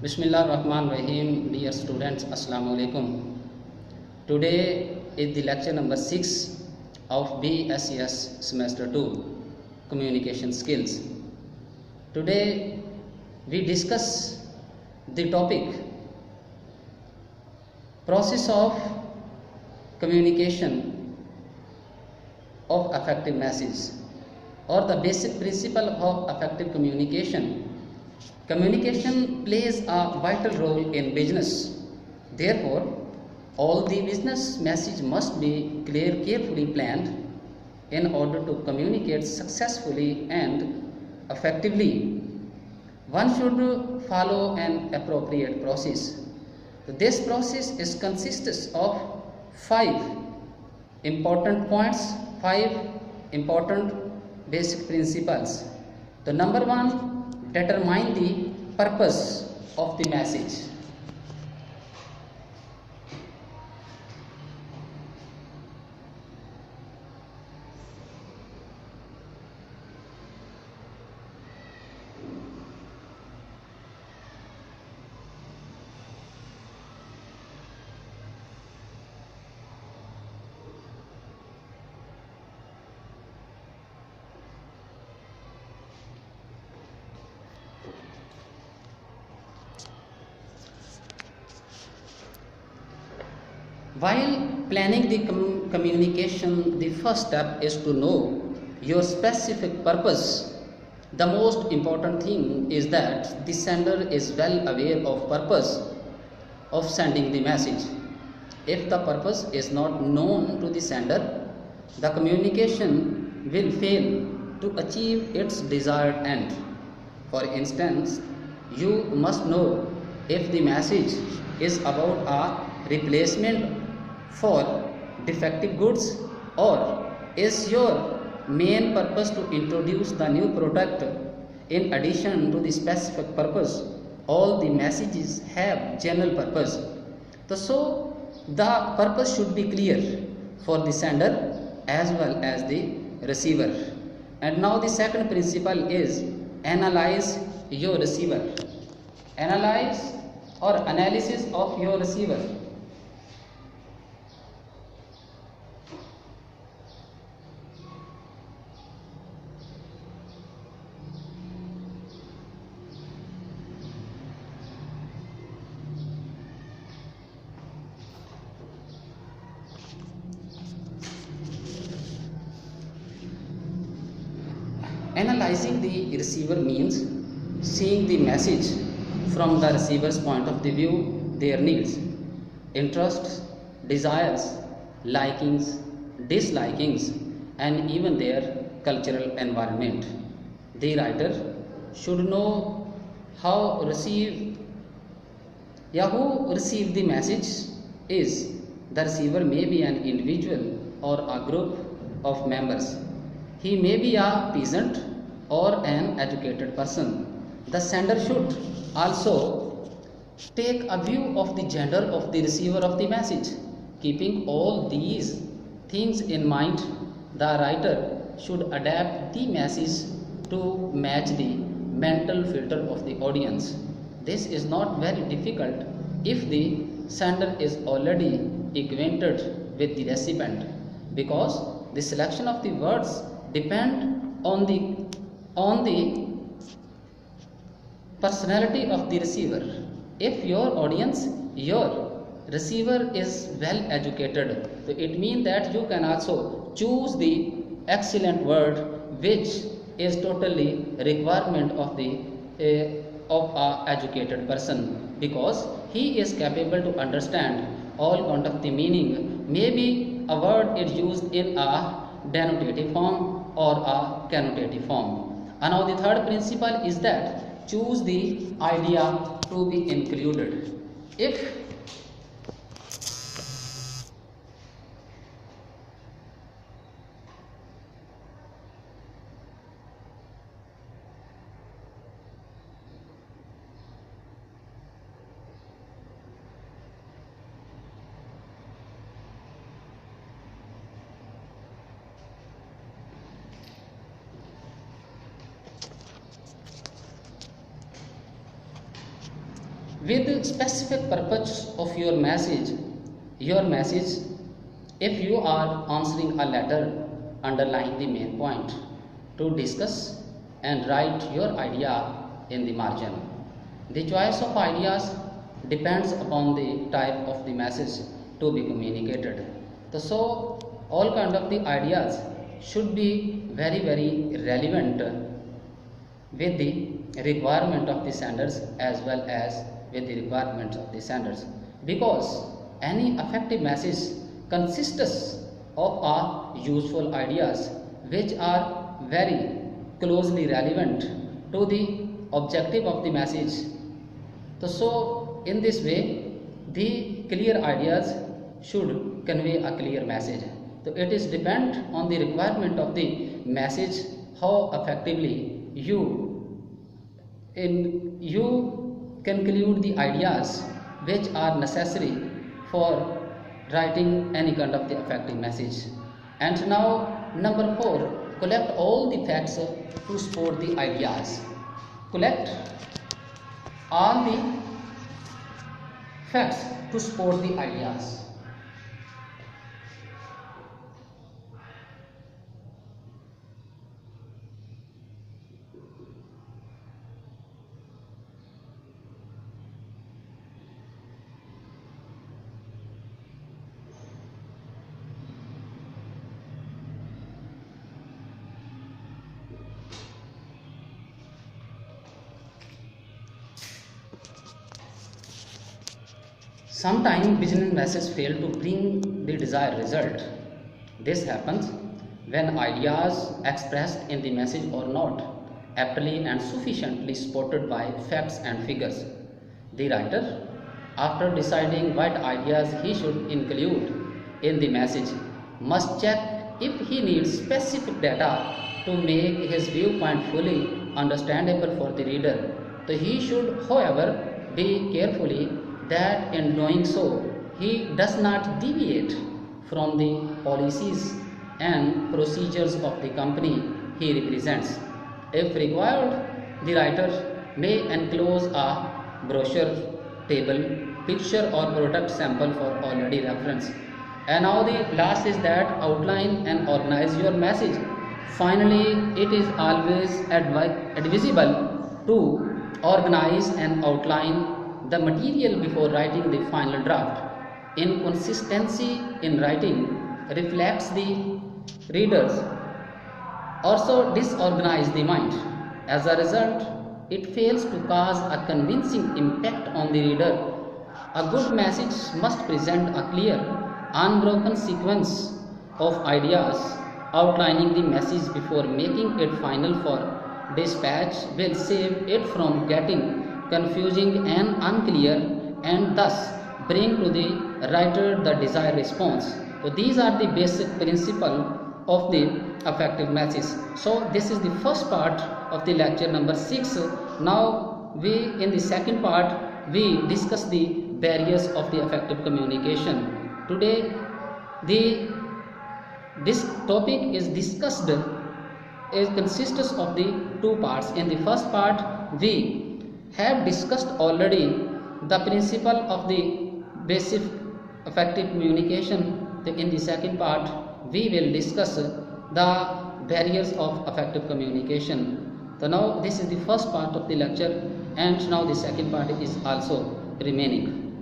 Bismillahirrahmanirrahim. Dear students, Assalamu alaikum. Today is the lecture number 6 of BSCS semester 2 communication skills. Today we discuss the topic process of communication of effective message or the basic principle of effective communication. Communication plays a vital role in business. Therefore, all the business message must be carefully planned in order to communicate successfully and effectively. One should follow an appropriate process. This process consists of 5 important points, 5 important basic principles. The number 1, determine the purpose of the message. While planning the communication, the first step is to know your specific purpose. The most important thing is that the sender is well aware of purpose of sending the message. If the purpose is not known to the sender, the communication will fail to achieve its desired end. For instance, you must know if the message is about a replacement for defective goods, or is your main purpose to introduce the new product in addition to the specific purpose. All the messages have general purpose, so the purpose should be clear for the sender as well as the receiver. And now the second principle is analyze your receiver. Analyze or analysis of your receiver. Analyzing the receiver means seeing the message from the receiver's point of view, their needs, interests, desires, likings, dislikings, and even their cultural environment. The writer should know how who received the message is. The receiver may be an individual or a group of members. He may be a peasant or an educated person. The sender should also take a view of the gender of the receiver of the message. Keeping all these things in mind, the writer should adapt the message to match the mental filter of the audience. This is not very difficult if the sender is already acquainted with the recipient, because the selection of the words depend on the personality of the receiver. If your audience, your receiver is well educated, so it means that you can also choose the excellent word which is totally requirement of a educated person, because he is capable to understand all kind of the meaning. Maybe a word is used in a denotative form or a connotative form. And now the third principle is that choose the idea to be included. If with specific purpose of your message. If you are answering a letter, underline the main point to discuss and write your idea in the margin. The choice of ideas depends upon the type of the message to be communicated. So all kind of the ideas should be very relevant with the requirement of the senders as well as with the requirements of the senders, because any effective message consists of useful ideas which are very closely relevant to the objective of the message. So in this way, the clear ideas should convey a clear message. So it is depend on the requirement of the message how effectively you conclude the ideas which are necessary for writing any kind of the effective message. And now number 4, collect all the facts to support the ideas. Collect all the facts to support the ideas. Sometimes business messages fail to bring the desired result. This happens when ideas expressed in the message are not aptly and sufficiently supported by facts and figures. The writer, after deciding what ideas he should include in the message, must check if he needs specific data to make his viewpoint fully understandable for the reader. So he should, however, be carefully that in doing so he does not deviate from the policies and procedures of the company he represents. If required, the writer may enclose a brochure, table, picture or product sample for already reference. And now the last is that outline and organize your message. Finally, it is always advisable to organize and outline the material before writing the final draft. Inconsistency in writing reflects the readers also disorganize the mind. As a result, it fails to cause a convincing impact on the reader. A good message must present a clear, unbroken sequence of ideas. Outlining the message before making it final for dispatch will save it from getting confusing and unclear, and thus bring to the writer the desired response. So these are the basic principle of the effective message. So this is the first part of the lecture number 6. Now we in the second part we discuss the barriers of the effective communication. Today this topic is discussed, it consists of the two parts. In the first part we have discussed already the principle of the basic effective communication. In the second part we will discuss the barriers of effective communication. So now this is the first part of the lecture, and now the second part is also remaining.